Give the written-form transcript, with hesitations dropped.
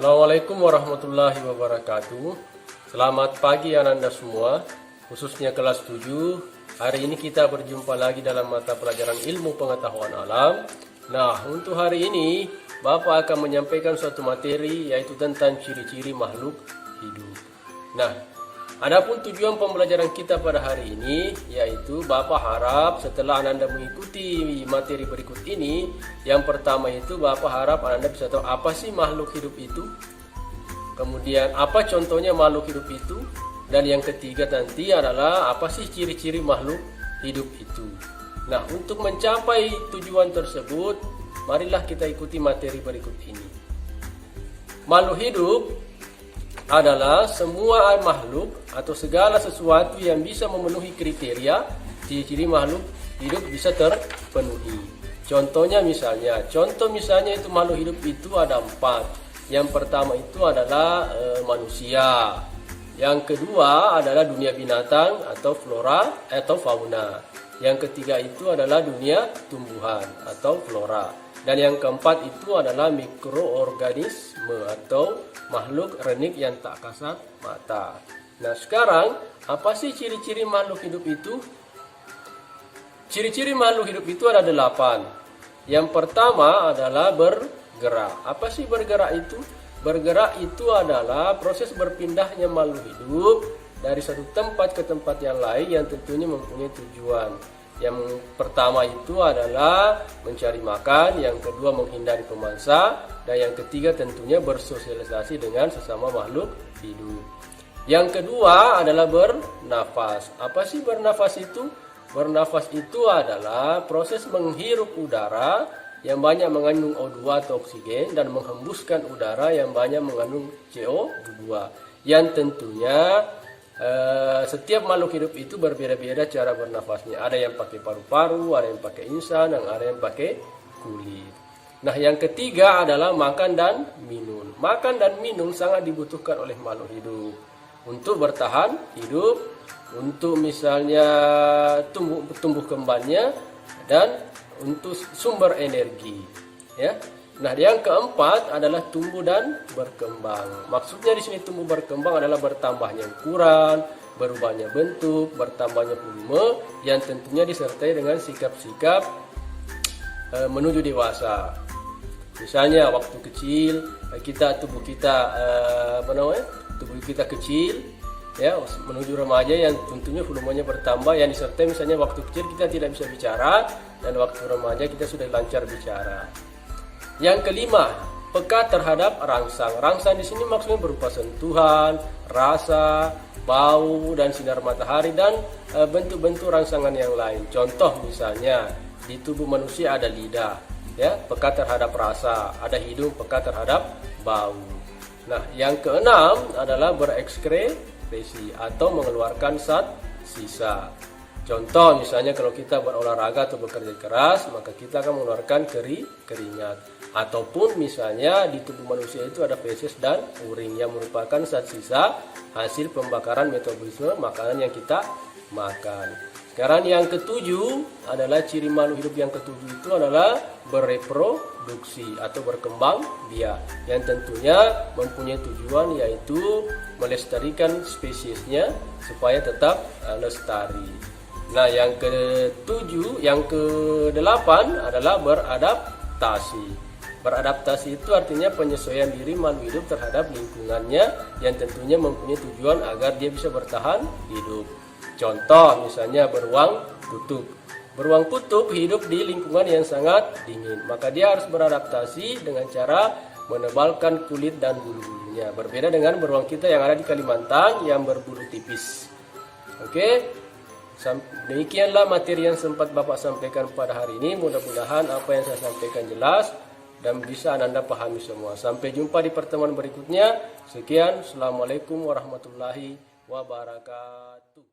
Assalamualaikum warahmatullahi wabarakatuh. Selamat pagi Ananda semua, khususnya kelas 7. Hari ini kita berjumpa lagi dalam mata pelajaran ilmu pengetahuan alam. Nah, untuk hari ini Bapak akan menyampaikan suatu materi yaitu tentang ciri-ciri makhluk hidup. Nah, adapun tujuan pembelajaran kita pada hari ini yaitu Bapak harap setelah Ananda mengikuti materi berikut ini, yang pertama itu Bapak harap Ananda bisa tahu apa sih makhluk hidup itu, kemudian apa contohnya makhluk hidup itu, dan yang ketiga nanti adalah apa sih ciri-ciri makhluk hidup itu. Nah, untuk mencapai tujuan tersebut, marilah kita ikuti materi berikut ini. Makhluk hidup adalah semua makhluk atau segala sesuatu yang bisa memenuhi kriteria ciri-ciri makhluk hidup bisa terpenuhi. Contohnya misalnya itu makhluk hidup itu ada 4. Yang pertama itu adalah manusia. Yang kedua adalah dunia binatang atau flora atau fauna. Yang ketiga itu adalah dunia tumbuhan atau flora. Dan yang keempat itu adalah mikroorganisme atau makhluk renik yang tak kasat mata. Nah, sekarang apa sih ciri-ciri makhluk hidup itu? Ciri-ciri makhluk hidup itu ada 8. Yang pertama adalah bergerak. Apa sih bergerak itu? Bergerak itu adalah proses berpindahnya makhluk hidup dari satu tempat ke tempat yang lain yang tentunya mempunyai tujuan. Yang pertama itu adalah mencari makan, yang kedua menghindari pemangsa, dan yang ketiga tentunya bersosialisasi dengan sesama makhluk hidup. Yang kedua adalah bernafas. Apa sih bernafas itu? Bernafas itu adalah proses menghirup udara yang banyak mengandung O2 atau oksigen dan menghembuskan udara yang banyak mengandung CO2. Yang tentunya setiap makhluk hidup itu berbeda-beda cara bernafasnya. Ada yang pakai paru-paru, ada yang pakai insan, dan ada yang pakai kulit. Nah, yang ketiga adalah makan dan minum. Makan dan minum sangat dibutuhkan oleh makhluk hidup untuk bertahan hidup, untuk misalnya tumbuh kembangnya, dan untuk sumber energi. Ya. Nah, yang keempat adalah tumbuh dan berkembang. Maksudnya di sini tumbuh berkembang adalah bertambahnya ukuran, berubahnya bentuk, bertambahnya volume, yang tentunya disertai dengan sikap-sikap menuju dewasa. Misalnya waktu kecil tubuh kita kecil, ya, menuju remaja yang tentunya volumenya bertambah, yang disertai misalnya waktu kecil kita tidak bisa bicara dan waktu remaja kita sudah lancar bicara. Yang kelima, peka terhadap rangsang. Rangsang di sini maksudnya berupa sentuhan, rasa, bau, dan sinar matahari, dan bentuk-bentuk rangsangan yang lain. Contoh misalnya di tubuh manusia ada lidah, ya, peka terhadap rasa, ada hidung, peka terhadap bau. Nah, yang keenam adalah berekskresi atau mengeluarkan zat sisa. Contoh misalnya kalau kita berolahraga atau bekerja keras, maka kita akan mengeluarkan keringat. Ataupun misalnya di tubuh manusia itu ada feses dan urin yang merupakan zat sisa hasil pembakaran metabolisme makanan yang kita makan. Sekarang yang ketujuh adalah ciri makhluk hidup yang ketujuh itu adalah bereproduksi atau berkembang biak, yang tentunya mempunyai tujuan yaitu melestarikan spesiesnya supaya tetap lestari. Nah, yang kedelapan adalah beradaptasi. Beradaptasi itu artinya penyesuaian diri makhluk hidup terhadap lingkungannya yang tentunya mempunyai tujuan agar dia bisa bertahan hidup. Contoh misalnya beruang kutub. Beruang kutub hidup di lingkungan yang sangat dingin, maka dia harus beradaptasi dengan cara menebalkan kulit dan bulu-bulunya. Berbeda dengan beruang kita yang ada di Kalimantan yang berbulu tipis. Oke, demikianlah materi yang sempat Bapak sampaikan pada hari ini. Mudah-mudahan apa yang saya sampaikan jelas dan bisa Anda pahami semua. Sampai jumpa di pertemuan berikutnya. Sekian, Assalamualaikum warahmatullahi wabarakatuh.